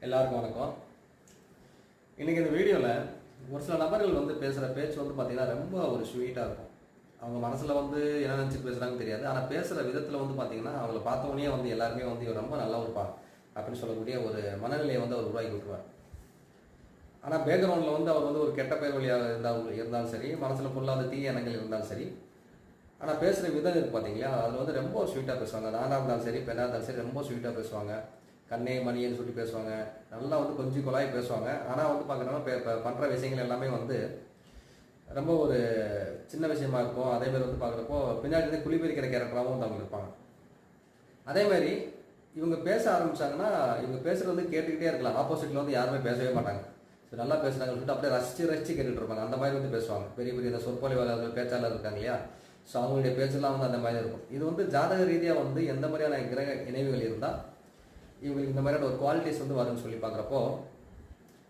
எல்லாருக்கும் வணக்கம். இன்றைக்கி இந்த வீடியோவில் ஒரு சில நபர்கள் வந்து பேசுகிற பேச்சு வந்து பார்த்திங்கன்னா ரொம்ப ஒரு ஸ்வீட்டாக இருக்கும். அவங்க மனசில் வந்து என்ன நினச்சிட்டு பேசுகிறாங்கன்னு தெரியாது. ஆனால் பேசுகிற விதத்தில் வந்து பார்த்திங்கன்னா அவங்கள பார்த்தோன்னே வந்து எல்லாருமே வந்து ரொம்ப நல்ல ஒருப்பா அப்படின்னு சொல்லக்கூடிய ஒரு மனநிலையை வந்து அவர் உருவாக்கி விட்டுருவார். ஆனால் பேக்ரவுண்டில் வந்து அவர் வந்து ஒரு கெட்ட பேர் வழியாக இருந்தாலும் சரி, மனசில் ஃபுல்லாக தீய எண்ணங்கள் இருந்தாலும் சரி, ஆனால் பேசுகிற விதம் இருக்குது பார்த்தீங்களா, அதில் வந்து ரொம்ப ஸ்வீட்டாக பேசுவாங்க. நானாக இருந்தாலும் சரி, பெண்ணாக இருந்தாலும் சரி, ரொம்ப ஸ்வீட்டாக பேசுவாங்க. கண்ணே மணின்னு சொல்லி பேசுவாங்க. நல்லா வந்து கொஞ்சம் குழாய் பேசுவாங்க. ஆனால் வந்து பார்க்குறோன்னா பண்ணுற விஷயங்கள் எல்லாமே வந்து ரொம்ப ஒரு சின்ன விஷயமா இருக்கும். அதேமாதிரி வந்து பார்க்குறப்போ பின்னாடி வந்து குழி பறிக்கிற கேரக்டராகவும் வந்து அவங்க இருப்பாங்க. அதேமாதிரி இவங்க பேச ஆரம்பித்தாங்கன்னா இவங்க பேசுகிறது வந்து கேட்டுக்கிட்டே இருக்கலாம். ஆப்போசிட்டில் வந்து யாருமே பேசவே மாட்டாங்க. சரி, நல்லா பேசுகிறாங்கன்னு சொல்லிட்டு அப்படியே ரசித்து கேட்டுட்டு இருப்பாங்க. அந்த மாதிரி வந்து பேசுவாங்க. பெரிய பெரிய இந்த சொற்பொழிவாளர்கள் பேச்சாளர் இருக்காங்க இல்லையா, ஸோ அவங்களுடைய பேச்செல்லாம் வந்து அந்த மாதிரி இருக்கும். இது வந்து ஜாதக ரீதியாக வந்து எந்த மாதிரியான கிரக இணைவுகள் இருந்தால் இவங்களுக்கு இந்த மாதிரியான ஒரு குவாலிட்டிஸ் வந்து வரும்னு சொல்லி பார்க்குறப்போ,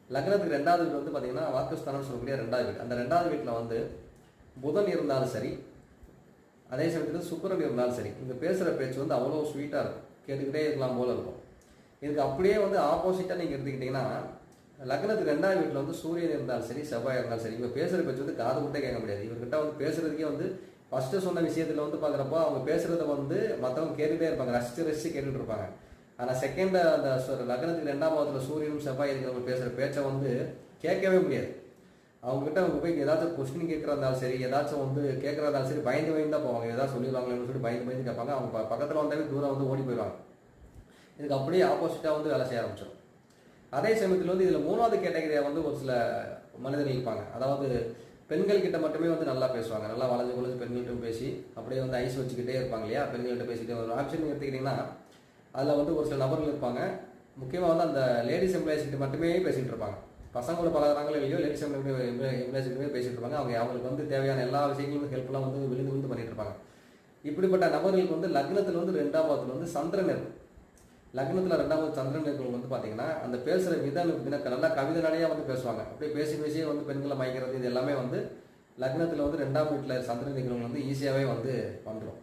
லக்னத்துக்கு 2வது வீடு வந்து பார்த்தீங்கன்னா வாக்குஸ்தானம்னு சொல்லக்கூடிய 2வது வீடு. அந்த 2வது வீட்டில் வந்து புதன் இருந்தாலும் சரி, அதே சமயத்தில் சுக்கிரன் இருந்தாலும் சரி, இங்கே பேசுகிற பேச்சு வந்து அவ்வளோ ஸ்வீட்டாக இருக்கும். கேட்டுக்கிட்டே இருக்கலாம் போல இருக்கும். இதுக்கு அப்படியே வந்து ஆப்போசிட்டாக நீங்கள் எடுத்துக்கிட்டிங்கன்னா, லக்னத்துக்கு 2வது வீட்டில் வந்து சூரியன் இருந்தாலும் சரி, செவ்வாய் இருந்தாலும் சரி, இவங்க பேசுகிற பேச்சு வந்து காது விட்டே கேட்க முடியாது. இவர்கிட்ட வந்து பேசுகிறதுக்கே வந்து ஃபஸ்ட்டு சொன்ன விஷயத்தில் வந்து பார்க்குறப்போ அவங்க பேசுகிறத வந்து மற்றவங்க கேட்டுகிட்டே இருப்பாங்க, ரசித்து கேட்டுட்டு இருப்பாங்க. ஆனால் செகண்ட் அந்த லக்னத்துக்கு 2ஆம் பாவத்தில் சூரியனும் செவ்வாய் இருக்கிறவங்க பேசுகிற பேச்சை வந்து கேட்கவே முடியாது. அவங்ககிட்ட அவங்க போய் ஏதாச்சும் கொஸ்டின் கேட்குறதாலும் சரி, ஏதாச்சும் வந்து கேட்குறதாலும் சரி, பயந்து தான் போவாங்க. ஏதாவது சொல்லிடுவாங்களேன்னு சொல்லி பயந்து கேட்பாங்க. அவங்க பக்கத்தில் வந்தாவே தூரம் வந்து ஓடி போயிடுவாங்க. இதுக்கு அப்படியே ஆப்போசிட்டாக வந்து வேலை செய்ய ஆரம்பிச்சிடும். அதே சமயத்தில் வந்து இதில் 3வது கேட்டகரியாக வந்து ஒரு சில மனிதர்கள் இருப்பாங்க. அதாவது பெண்கள் கிட்ட மட்டுமே வந்து நல்லா பேசுவாங்க. நல்லா வளைஞ்சு கொலைஞ்சு பெண்கள்கிட்ட பேசி அப்படியே வந்து ஐஸ் வச்சுக்கிட்டே இருப்பாங்க இல்லையா, பெண்கள்கிட்ட பேசிக்கிட்டே ஒரு ஆப்ஷன் எடுத்துக்கிட்டிங்கன்னா அதில் வந்து ஒரு சில நபர்கள் இருப்பாங்க. முக்கியமாக வந்து அந்த லேடிஸ் எம்ப்ளாயிஸ் கிட்ட மட்டுமே பேசிகிட்டு இருப்பாங்க. பசங்களோட பழகிறாங்களோ இல்லையோ, லேடிஸ் எம்ப்ளாயிஸ் கிட்டே பேசிகிட்டு இருப்பாங்க. அவங்களுக்கு வந்து தேவையான எல்லா விஷயங்களும் ஹெல்ப்லாம் வந்து விழுந்து பண்ணிட்டு இருப்பாங்க. இப்படிப்பட்ட நபர்களுக்கு வந்து லக்னத்தில் வந்து 2ஆம் பாவத்தில் வந்து சந்திரன் இருக்கும். லக்னத்தில் 2வது சந்திரன் இருக்கிறவங்க வந்து பார்த்தீங்கன்னா அந்த பேசுகிற விதம் நல்லா கவிதை நடையாக வந்து பேசுவாங்க. அப்படியே பேசியே வந்து பெண்களை மயக்கிறது, இது எல்லாமே வந்து லக்னத்தில் வந்து 2ஆம் வீட்டில் சந்திரன் இருக்கிறவங்க வந்து ஈஸியாகவே வந்து வந்துடும்.